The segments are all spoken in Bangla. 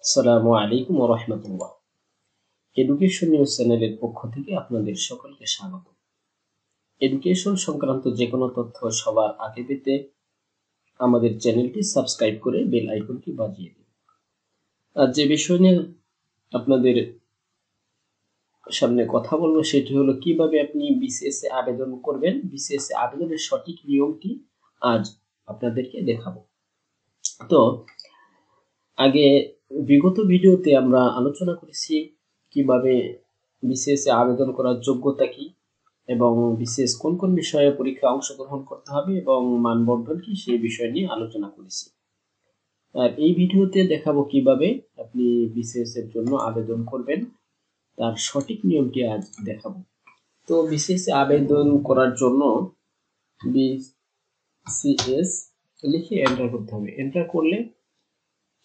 আসসালামু আলাইকুম ওয়া রাহমাতুল্লাহ। এডুকেশন নিউজ চ্যানেলের পক্ষ থেকে আপনাদের সকলকে স্বাগত। এডুকেশন সংক্রান্ত যে কোনো তথ্য সবার আগে পেতে আমাদের চ্যানেলটি সাবস্ক্রাইব করে বেল আইকনটি বাজিয়ে দিন। আর যে বিষয় নিয়ে আপনাদের সামনে কথা বলবো সেটি হলো কিভাবে আপনি বিসিএস এ আবেদন করবেন। বিসিএস এ আবেদনের সঠিক নিয়মটি আজ আপনাদেরকে দেখাবো। তো আগে বিগত ভিডিওতে আমরা আলোচনা করেছি কিভাবে বিসিএস এ আবেদন করার যোগ্যতা কি এবং বিসিএস কোন কোন বিষয়ে পরীক্ষায় অংশগ্রহণ করতে হবে এবং মানবন্ধন কি সেই বিষয় নিয়ে আলোচনা করেছি। আর এই ভিডিওতে দেখাবো কিভাবে আপনি বিসিএস এর জন্য আবেদন করবেন, তার সঠিক নিয়মটি আজ দেখাবো। তো বিসিএস এ আবেদন করার জন্য বিসিএস লিখে এন্টার করতে হবে। এন্টার করলে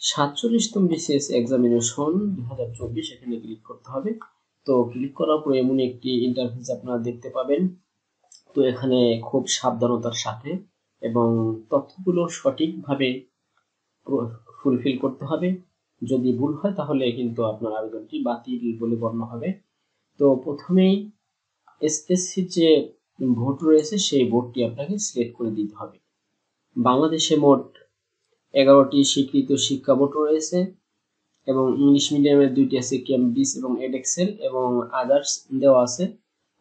47তম বিসিএস এক্সামিনেশন 2024 এখানে ক্লিক করতে হবে। তো ক্লিক করার পর এমন একটি ইন্টারফেস আপনারা দেখতে পাবেন। তো এখানে খুব সাবধানতার সাথে এবং তথ্যগুলো সঠিকভাবে ফুলফিল করতে হবে। যদি ভুল হয় তাহলে কিন্তু আপনার আবেদনটি বাতিল বলে গণ্য হবে। তো প্রথমেই এসএসসির যে ভোট রয়েছে সেই ভোটটি আপনাকে সিলেক্ট করে দিতে হবে। বাংলাদেশে মোট 11টি স্বীকৃত শিক্ষা বোর্ড রয়েছে এবং ইংলিশ মিডিয়ামের 2টি আছে, কেমব্রিজ এবং এডেক্সেল, এবং আদার্স দেওয়া আছে।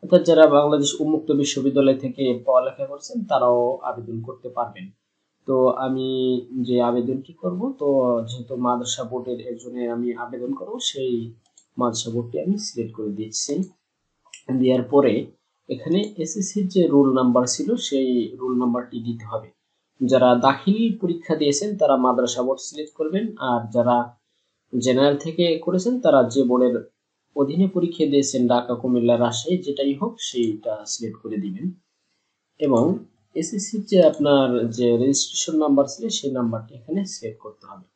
অর্থাৎ যারা বাংলাদেশ উন্মুক্ত বিশ্ববিদ্যালয় থেকে পড়ালেখা করছেন তারাও আবেদন করতে পারবেন। তো আমি যে আবেদনটি করব, তো যেহেতু মাদ্রাসা বোর্ডের একজনে আমি আবেদন করব, সেই মাদ্রাসা বোর্ডটি আমি সিলেক্ট করে দিচ্ছি। দেওয়ার পরে এখানে এসএসসির যে রোল নাম্বার ছিল সেই রোল নাম্বারটি দিতে হবে। যারা দাখিল পরীক্ষা দিয়েছেন তারা মাদ্রাসা বোর্ড সিলেক্ট করবেন, আর যারা জেনারেল থেকে করেছেন তারা যে বোর্ডের অধীনে পরীক্ষা দিয়েছেন, ঢাকা, কুমিল্লা, রাজশাহী, যেটাই হোক সেইটা সিলেক্ট করে দিবেন। এবং এসএসসির যে আপনার যে রেজিস্ট্রেশন নাম্বার ছিল সেই নাম্বারটি এখানে সেভ করতে হবে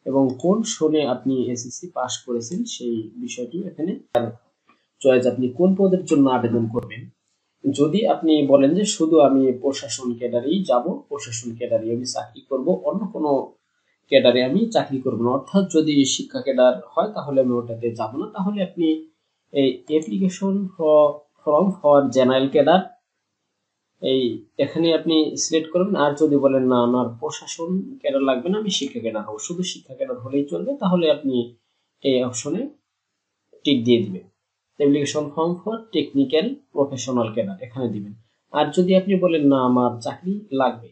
এবং কোন সনে আপনি এসএসসি পাস করেছেন সেই বিষয়টি এখানে চয়েস, আপনি কোন পদের জন্য আবেদন করবেন। যদি আপনি বলেন যে শুধু আমি প্রশাসন ক্যাডারেই যাব, প্রশাসন ক্যাডারে আমি চাকরি করব, অন্য কোনো ক্যাডারে আমি চাকরি করব না, অর্থাৎ যদি শিক্ষা ক্যাডার হয় তাহলে আমি ওটাতে যাব না, তাহলে আপনি এই application form for general cadre এই এখানে আপনি সিলেক্ট করবেন। আর যদি বলেন না আমার প্রশাসন ক্যাডার লাগবে না, আমি শিক্ষা ক্যাডার হব, শুধু শিক্ষা ক্যাডার হলেই চলবে, তাহলে আপনি এই অপশনে টিক দিয়ে দিবেন। Application form for technical professional cadre এখানে দিবেন। আর যদি আপনি বলেন না আমার চাকরি লাগবে,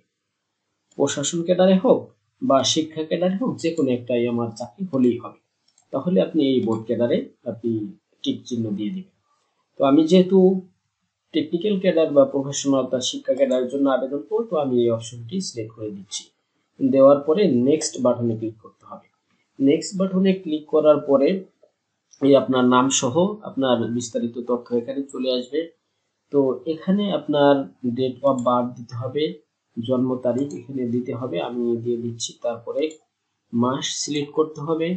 প্রশাসন ক্যাডারে হোক বা শিক্ষা ক্যাডারে হোক, যে কোনো একটাই আমার চাকরি হলেই হবে, তাহলে আপনি এই বোর্ড ক্যাডারে আপনি টিক চিহ্ন দিয়ে দিবেন। তো আমি যেহেতু টেকনিক্যাল ক্যাডার বা প্রফেশনাল বা শিক্ষা ক্যাডারের জন্য আবেদন করব, তো আমি এই অপশনটি সিলেক্ট করে দিচ্ছি। দেওয়ার পরে নেক্সট বাটনে ক্লিক করতে হবে। নেক্সট বাটনে ক্লিক করার পরে এই আপনার নাম সহ আপনার বিস্তারিত তথ্য এখানে চলে আসবে। তো এখানে আপনার ডেট অফ বার্থ দিতে হবে, জন্ম তারিখ এখানে দিতে হবে, আমি দিয়ে দিচ্ছি। তারপরে মাস সিলেক্ট করতে হবে,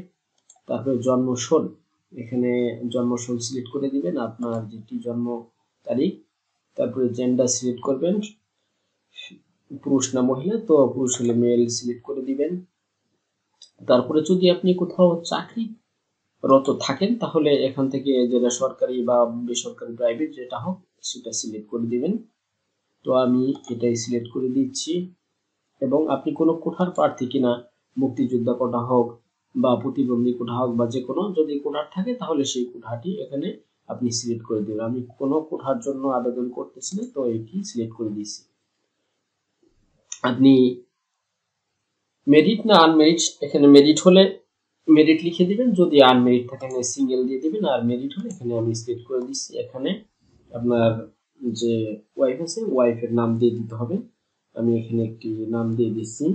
তারপরে জন্ম সন, এখানে জন্ম সন সিলেক্ট করে দিবেন আপনার যেটি জন্ম তারিখ। তারপরে জেন্ডার সিলেক্ট করবেন, পুরুষ না মহিলা, তো পুরুষ হলে মেল সিলেক্ট করে দিবেন। তারপরে যদি আপনি কোথাও চাকরিরত থাকেন তাহলে এখান থেকে যেটা সরকারি বা বেসরকারি প্রাইভেট যেটা হোক সেটা সিলেক্ট করে দিবেন। তো আমি এটাই সিলেক্ট করে দিচ্ছি। এবং আপনি কোনো কোঠার প্রার্থী কিনা, মুক্তিযোদ্ধা কোটা হোক বা প্রতিবন্ধী কোটা হোক বা যে কোনো, যদি কোঠার থাকে তাহলে সেই কোঠাটি এখানে আপনি সিলেক্ট করে দিবেন। আমি কোনো কোঠার জন্য আবেদন করতেছি না, তো এটি সিলেক্ট করে দিয়েছি। আপনি মেরিট না আনমেরিট, এখানে মেরিট হলে মেরিট লিখে দিবেন, যদি আনমেরিট থাকে এখানে সিঙ্গেল দিয়ে দিবেন, আর মেরিট হলে এখানে আমি সিলেক্ট করে দিচ্ছি। এখানে আপনার যে ওয়াইফ আছে ওয়াইফের নাম দিয়ে দিতে হবে, আমি এখানে একটি নাম দিয়ে দিচ্ছি।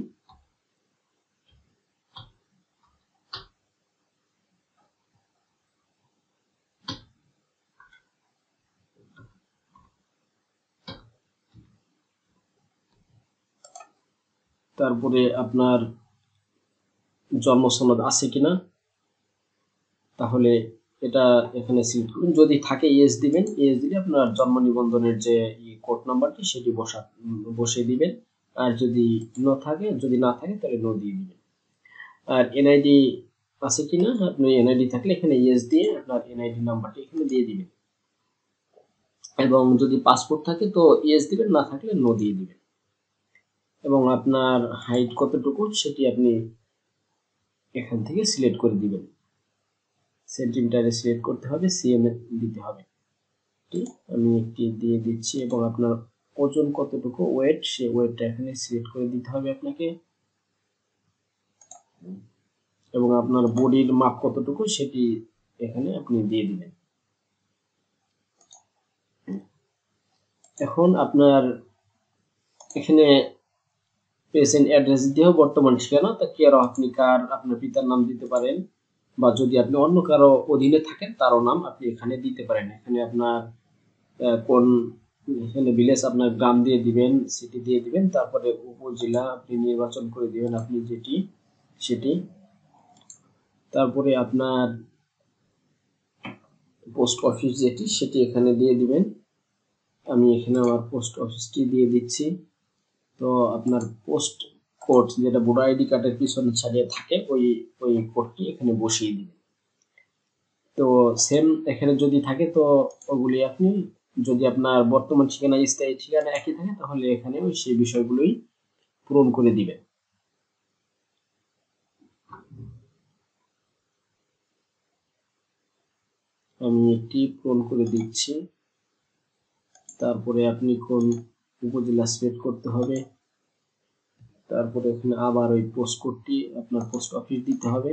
তারপরে আপনার জন্ম সনদ আছে কিনা, তাহলে এটা এখানে সিলেক্ট করুন, যদি থাকে ইয়েস দিবেন, ইয়েস দিলে আপনার জন্ম নিবন্ধনের যে কোড নাম্বারটি সেটি বসিয়ে দিবেন। আর যদি না থাকে তাহলে নো দিয়ে দিবেন। আর এনআইডি আছে কিনা, আপনি এনআইডি থাকলে এখানে ইয়েস দিয়ে আপনার এনআইডি নাম্বারটি এখানে দিয়ে দিবেন, এবং যদি পাসপোর্ট থাকে তো ইয়েস দিবেন, না থাকলে নো দিয়ে দিবেন, এবং আপনার হাইট কতটুকু সেটি আপনি এখান থেকে সিলেক্ট করে দিবেন, সেন্টিমিটারে সিলেক্ট করতে হবে, সিএম দিতে হবে। আমি একটি দিয়ে দিচ্ছি, এবং আপনার ওজন কতটুকু, ওয়েট, সেই ওয়েটটা এখানে সিলেক্ট করে দিতে হবে আপনাকে, এবং আপনার বডির মাপ কতটুকু সেটি এখানে আপনি দিয়ে দিবেন। এখন আপনার এখানে পেশেন্ট অ্যাড্রেস দিয়েও বর্তমান ঠিকানা, তা কেয়ার আপনি কার আপনার পিতার নাম দিতে পারেন, বা যদি আপনি অন্য কারো অধীনে থাকেন তারও নাম আপনি এখানে দিতে পারেন। এখানে আপনার কোন এখানে ভিলেজ আপনার গ্রাম দিয়ে দিবেন, সিটি দিয়ে দিবেন, তারপরে উপজেলা আপনি নির্বাচন করে দিবেন আপনি যেটি সেটি, তারপরে আপনার পোস্ট অফিস যেটি সেটি এখানে দিয়ে দিবেন। আমি এখানে আমার পোস্ট অফিসটি দিয়ে দিচ্ছি। তো আপনার পোস্ট কোড যেটা ভোটার আইডি কার্ডের পিছনে ছাড়িয়ে থাকে ওই কোডটি এখানে বসিয়ে দিবেন। তো সেম এখানে যদি থাকে তো ওগুলি আপনি, যদি আপনার বর্তমান ঠিকানা স্থায়ী ঠিকানা একই থাকে তাহলে এখানে ওই সেই বিষয়গুলোই পূরণ করে দিবেন। আমি এটি পূরণ করে দিচ্ছি। তারপরে আপনি কোন উপজেলা সিলেক্ট করতে হবে, তারপরে এখানে আবার ওই পোস্ট কোডটি আপনার পোস্ট অফিস দিতে হবে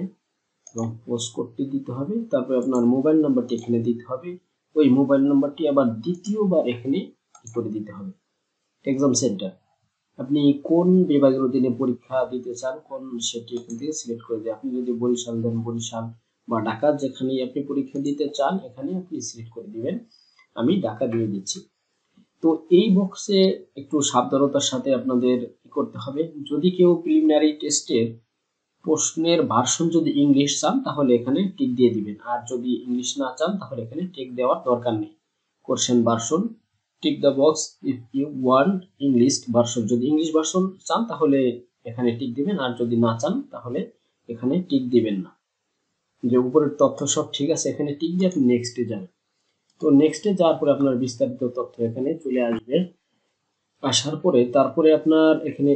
এবং পোস্ট কোডটি দিতে হবে, তারপরে আপনার মোবাইল নাম্বারটি এখানে দিতে হবে, ওই মোবাইল নাম্বারটি আবার দ্বিতীয়বার এখানে করে দিতে হবে। এক্সাম সেন্টার আপনি কোন বিভাগের অধীনে পরীক্ষা দিতে চান, কোন সেটি এখান থেকে সিলেক্ট করে দিয়ে, আপনি যদি বরিশাল দেন বরিশাল, বা ঢাকা যেখানে আপনি পরীক্ষা দিতে চান এখানে আপনি সিলেক্ট করে দিবেন। আমি ঢাকা দিয়ে দিচ্ছি। তো এই বক্সে একটু সাবধানতার সাথে আপনাদের কি করতে হবে, যদি কেউ প্রিলিমিনারি টেস্টের প্রশ্নের ভার্সন যদি ইংলিশ চান তাহলে এখানে টিক দিয়ে দিবেন, আর যদি ইংলিশ না চান তাহলে এখানে টিক দেওয়ার দরকার নেই। Question version tick the box if you want English version, যদি ইংলিশ ভার্সন চান তাহলে এখানে টিক দিবেন, আর যদি না চান তাহলে এখানে টিক দিবেন না। যে উপরের তথ্য সব ঠিক আছে এখানে টিক দিয়ে আপনি নেক্সটে যাবেন। তো নেক্সটে যাওয়ার পরে আপনার বিস্তারিত তথ্য এখানে চলে আসবে। আসার পরে তারপরে আপনার এখানে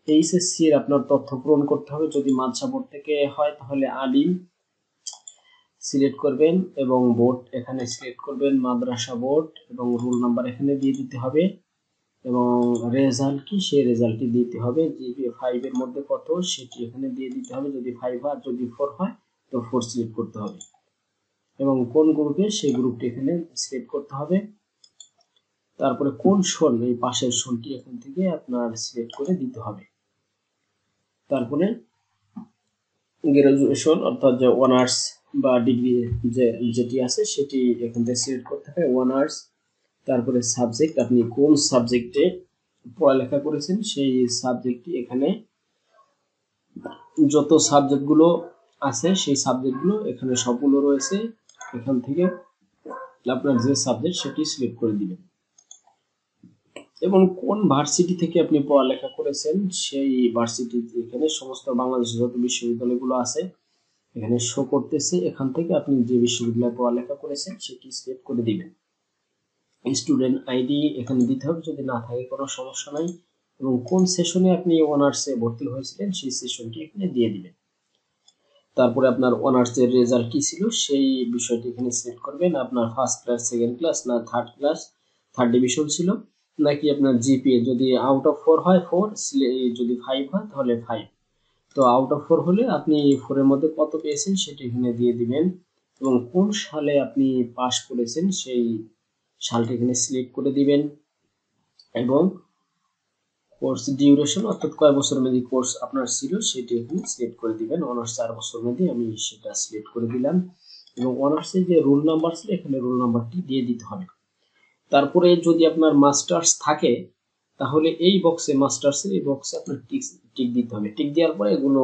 এইচএসসি এর আপনার তথ্য পূরণ করতে হবে, যদি মাদ্রাসা বোর্ড থেকে হয় তাহলে আলিম সিলেক্ট করবেন, এবং বোর্ড এখানে সিলেক্ট করবেন মাদ্রাসা বোর্ড, এবং রোল নাম্বার এখানে দিয়ে দিতে হবে, এবং রেজাল্ট কি সেই রেজাল্টটি দিতে হবে, জিপিএ 5 এর মধ্যে কত সেটি এখানে দিয়ে দিতে হবে, যদি 5 হয়, যদি 4 হয় তো 4 সিলেক্ট করতে হবে, এবং কোন গ্রুপে সেই গ্রুপটি এখানে সিলেক্ট করতে হবে। তারপরে কোন সন, এই পাশের সনটি এখান থেকে আপনার সিলেক্ট করে দিতে হবে। তারপরে গ্রাজুয়েশন অর্থাৎ যে অনার্স বা ডিগ্রি যেটি আছে সেটি এখান থেকে সিলেক্ট করতে হবে, অনার্স। তারপরে সাবজেক্ট, আপনি কোন সাবজেক্টে পড়ালেখা করেছেন সেই সাবজেক্টটি এখানে, যত সাবজেক্টগুলো আছে সেই সাবজেক্টগুলো এখানে সবগুলো রয়েছে, এখান থেকে আপনার যে সাবজেক্ট সেটি সিলেক্ট করে দিবেন, এবং কোন ভার্সিটি থেকে আপনি পড়ালেখা করেছেন সেই ভার্সিটি এখানে সমস্ত বাংলাদেশের যত বিশ্ববিদ্যালয়গুলো আছে এখানে শো করতেছে, এখান থেকে আপনি যে বিশ্ববিদ্যালয়ে পড়ালেখা করেছেন সেটি সিলেক্ট করে দিবেন। স্টুডেন্ট আইডি এখানে দিতে হবে, যদি না থাকে কোনো সমস্যা নাই, এবং কোন সেশনে আপনি অনার্সে ভর্তি হয়েছিলেন সেই সেশনটি এখানে দিয়ে দিবেন। তারপরে আপনার অনার্সের রেজাল্ট কি ছিল সেই বিষয়টি এখানে সিলেক্ট করবেন, আপনার ফার্স্ট ক্লাস, সেকেন্ড ক্লাস, না থার্ড ক্লাস, থার্ড ডিভিশন ছিল, নাকি আপনার জিপিএ যদি আউট অফ 4 হয় 4, যদি 5 হয় তাহলে 5। তো আউট অফ 4 হলে আপনি 4 এর মধ্যে কত পেয়েছেন সেটি এখানে দিয়ে দিবেন, এবং কোন সালে আপনি পাস করেছেন সেই সালটি এখানে সিলেক্ট করে দিবেন, এবং কোর্স ডিউরেশন অর্থাৎ কয় বছর মেয়াদী কোর্স আপনার ছিল সেটি এখানে সিলেক্ট করে দিবেন, অনার্স 4 বছর মেয়াদী আমি সেটা সিলেক্ট করে দিলাম, এবং অনার্সের যে রোল নাম্বার ছিল এখানে রোল নাম্বারটি দিয়ে দিতে হবে। তারপরে যদি আপনার মাস্টার্স থাকে তাহলে এই বক্সে, মাস্টার্সের এই বক্সে আপনার টিক দিতে হবে, টিক দেওয়ার পরে এগুলো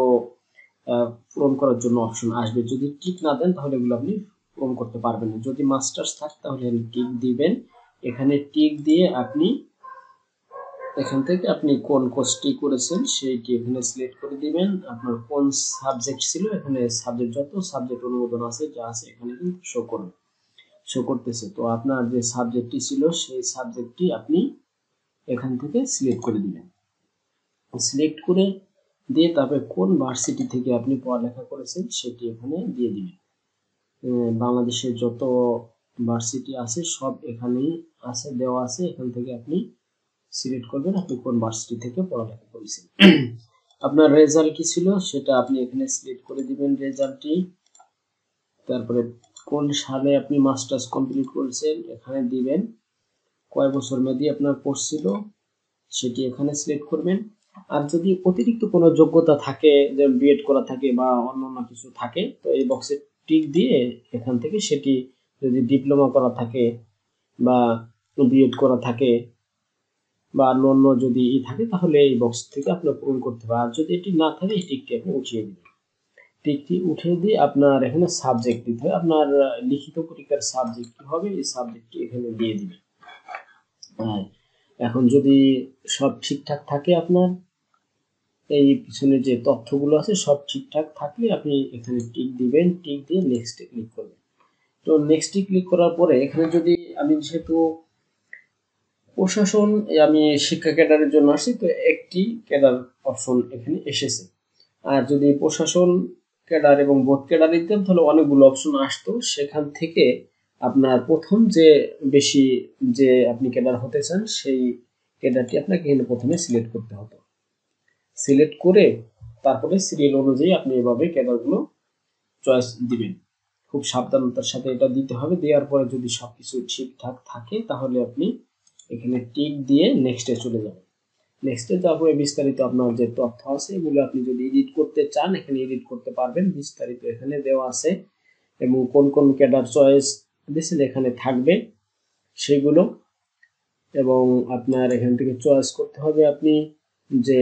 পূরণ করার জন্য অপশন আসবে, যদি টিক না দেন তাহলে এগুলো আপনি পূরণ করতে পারবেন না। যদি মাস্টার্স থাকে তাহলে টিক দিবেন, এখানে টিক দিয়ে আপনি এখান থেকে আপনি কোন কোর্সটি করেছেন সেইটি এখানে সিলেক্ট করে দিবেন। আপনার কোন সাবজেক্ট ছিল, এখানে সাবজেক্ট যত সাবজেক্ট অনুমোদন আছে যা আছে এখানে কিন্তু শো করতেছে। তো আপনার যে সাবজেক্টটি ছিল সেই সাবজেক্টটি আপনি এখান থেকে সিলেক্ট করে দিবেন। সিলেক্ট করে দিয়ে তারপরে কোন ভার্সিটি থেকে আপনি পড়ালেখা করেছেন সেটি এখানে দিয়ে দিবেন। বাংলাদেশের যত ভার্সিটি আছে সব এখানেই আছে, দেওয়া আছে। এখান থেকে আপনি সিলেক্ট করবেন আপনি কোন ভার্সিটি থেকে পড়ালেখা করেছেন। আপনার রেজাল্ট কি ছিল সেটা আপনি এখানে সিলেক্ট করে দিবেন রেজাল্টটি। তারপরে কোন সালে আপনি মাস্টার্স কমপ্লিট করেছেন এখানে দিবেন। কয় বছর মেয়াদী আপনার কোর্স ছিল সেটি এখানে সিলেক্ট করবেন। আর যদি অতিরিক্ত কোনো যোগ্যতা থাকে, যে বিএড করা থাকে বা অন্যান্য কিছু থাকে, তো এই বক্সে টিক দিয়ে এখান থেকে সেটি, যদি ডিপ্লোমা করা থাকে বা বিএড করা থাকে বা অন্য যদি থাকে তাহলে এই বক্স থেকে আপনি পূরণ করতে পারেন। আর যদি এটি না থাকে এই টিকটি আপনি উঠিয়ে দিবেন। টিকটি উঠিয়ে দিয়ে আপনার এখানে সাবজেক্ট দিতে হবে। আপনার লিখিত পরীক্ষার সাবজেক্ট কি হবে এই সাবজেক্টটি এখানে দিয়ে দিবেন। এখন যদি সব ঠিকঠাক থাকে, আপনার এই পিছনে যে তথ্যগুলো আছে সব ঠিকঠাক থাকলে আপনি এখানে টিক দিবেন। টিক দিয়ে নেক্সটে ক্লিক করবেন। তো নেক্সটে ক্লিক করার পরে এখানে যদি আমি যেহেতু প্রশাসন, আমি শিক্ষা ক্যাডারের জন্য আসি, তো একটি ক্যাডার অপশন এখানে এসেছে। আর যদি প্রশাসন ক্যাডার এবং বোর্ড ক্যাডার দিতাম তাহলে অনেকগুলো অপশন আসতো। সেখান থেকে আপনার প্রথম যে বেশি যে আপনি ক্যাডার হতে চান সেই ক্যাডারটি আপনাকে এখানে প্রথমে সিলেক্ট করতে হতো। সিলেক্ট করে তারপরে সিরিয়াল অনুযায়ী আপনি এভাবে ক্যাডারগুলো চয়েস দিবেন। খুব সাবধানতার সাথে এটা দিতে হবে। দেওয়ার পরে যদি সবকিছু ঠিকঠাক থাকে তাহলে আপনি এখানে টিক দিয়ে নেক্সটে চলে যাবেন। নেক্সটে যাওয়ার পরে বিস্তারিত আপনার যে তথ্য আছে এগুলো আপনি যদি এডিট করতে চান এখানে এডিট করতে পারবেন। বিস্তারিত এখানে দেওয়া আছে এবং কোন কোন ক্যাডার চয়েস দিয়েছেন এখানে থাকবে সেগুলো। এবং আপনার এখান থেকে চয়েস করতে হবে আপনি যে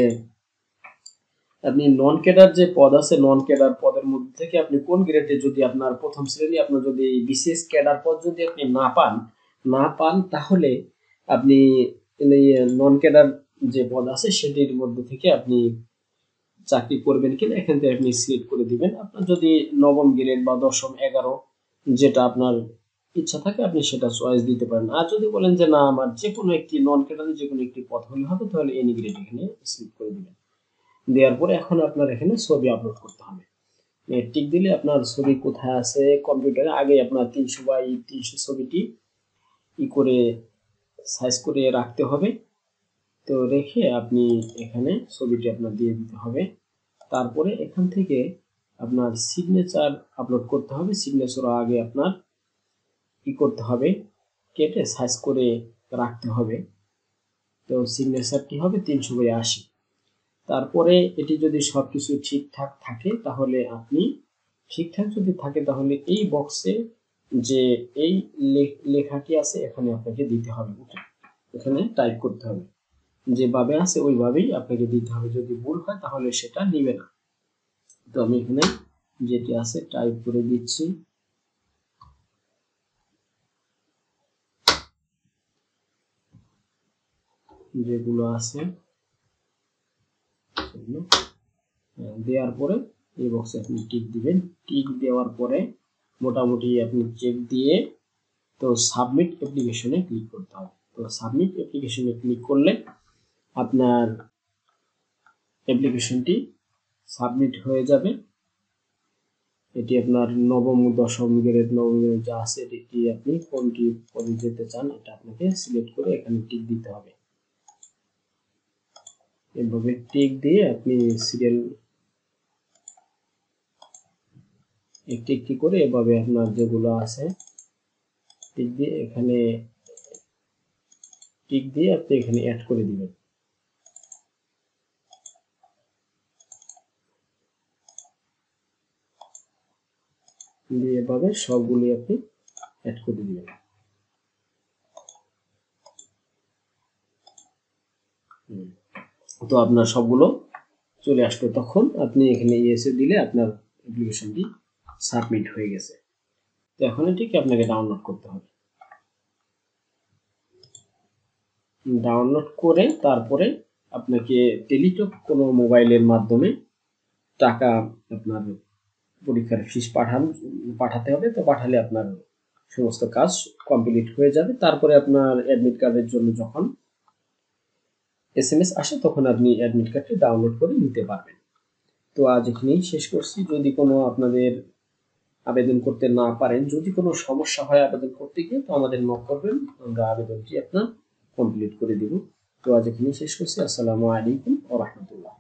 আপনি নন ক্যাডার যে পদ আছে, নন ক্যাডার পদের মধ্যে থেকে আপনি কোন গ্রেডে, যদি আপনার প্রথম শ্রেণী আপনার যদি বিসিএস ক্যাডার পদ যদি আপনি না পান তাহলে আপনি নন ক্যাডার যে পদ আছে সেটির মধ্যে থেকে আপনি চাকরি করবেন কিনা এখান থেকে আপনি সিলেক্ট করে দিবেন। আপনার যদি নবম গ্রেড বা দশম 11 যেটা আপনার ইচ্ছা থাকে আপনি সেটা চয়েস দিতে পারেন। আর যদি বলেন যে না আমার যে কোনো একটি নন ক্যাডার যে কোনো একটি পদ হলে হবে তাহলে এনি গ্রেড এখানে সিলেক্ট করে দিবেন। দেওয়ার পরে এখন আপনার এখানে ছবি আপলোড করতে হবে। টিক দিলে আপনার ছবি কোথায় আছে কম্পিউটারে, আগে আপনার 300 বাই 300 ছবিটি করে সাইজ করে রাখতে হবে। তো রেখে আপনি এখানে ছবিটি আপনার দিয়ে দিতে হবে। তারপরে এখান থেকে আপনার সিগনেচার আপলোড করতে হবে। সিগনেচার আগে আপনার করতে হবে, কেটে সাইজ করে রাখতে হবে। তো সিগনেচারটি হবে 300/80। তারপরে এটি যদি সবকিছু ঠিকঠাক থাকে তাহলে আপনি ঠিকঠাক যদি থাকে তাহলে এই বক্সে যে এই লেখাটি আছে এখানে আপনাকে দিতে হবে, এখানে টাইপ করতে হবে। যেভাবে আছে ওইভাবেই আপনাকে দিতে হবে। যদি ভুল হয় তাহলে সেটা নিবে না। তো আমি এখানে যেটি আছে টাইপ করে দিচ্ছি। যেগুলো আছে সেগুলো দেওয়ার পরে এই বক্সে আপনি টিক দিবেন। টিক দেওয়ার পরে মোটামুটি আপনি চেক দিয়ে তো সাবমিট অ্যাপ্লিকেশনে ক্লিক করতে হবে। তো সাবমিট অ্যাপ্লিকেশনে ক্লিক করলে আপনার অ্যাপ্লিকেশনটি সাবমিট হয়ে যাবে। এটি আপনার নবম দশম গ্রেড নবম গ্রেড যা আছে এটি আপনি কোনটি পদে যেতে চান এটা আপনাকে সিলেক্ট করে এখানে টিক দিতে হবে। এভাবে টিক দিয়ে আপনি সিরিয়াল একটি একটি করে এভাবে আপনার যেগুলো আছে টিক দিয়ে এখানে টিক দিয়ে আপনি এখানে অ্যাড করে দিবেন। দিয়ে এভাবে সবগুলি আপনি অ্যাড করে দিবেন। তো আপনার সবগুলো চলে আসলো, তখন আপনি এখানে ইয়েসে দিলে আপনার অ্যাপ্লিকেশনটি সাবমিট হয়ে গেছে। তো এখন এটিকে আপনাকে ডাউনলোড করতে হবে। ডাউনলোড করে তারপরে আপনাকে টেলিটক কোনো মোবাইলের মাধ্যমে টাকা আপনার পরীক্ষার ফিস পাঠাতে হবে। তো পাঠালে আপনার সমস্ত কাজ কমপ্লিট হয়ে যাবে। তারপরে আপনার অ্যাডমিট কার্ডের জন্য যখন এসএমএস আসে তখন আপনি অ্যাডমিট কার্ডটি ডাউনলোড করে নিতে পারবেন। তো আজ এখানেই শেষ করছি। যদি কোনো আপনাদের আবেদন করতে না পারেন, যদি কোনো সমস্যা হয় আবেদন করতে গিয়ে, তো আমাদের নক করবেন, আমরা আবেদনটি আপনার কমপ্লিট করে দিব। তো আজ এখানেই শেষ করছি। আসসালামু আলাইকুম ওয়া রাহমাতুল্লাহ।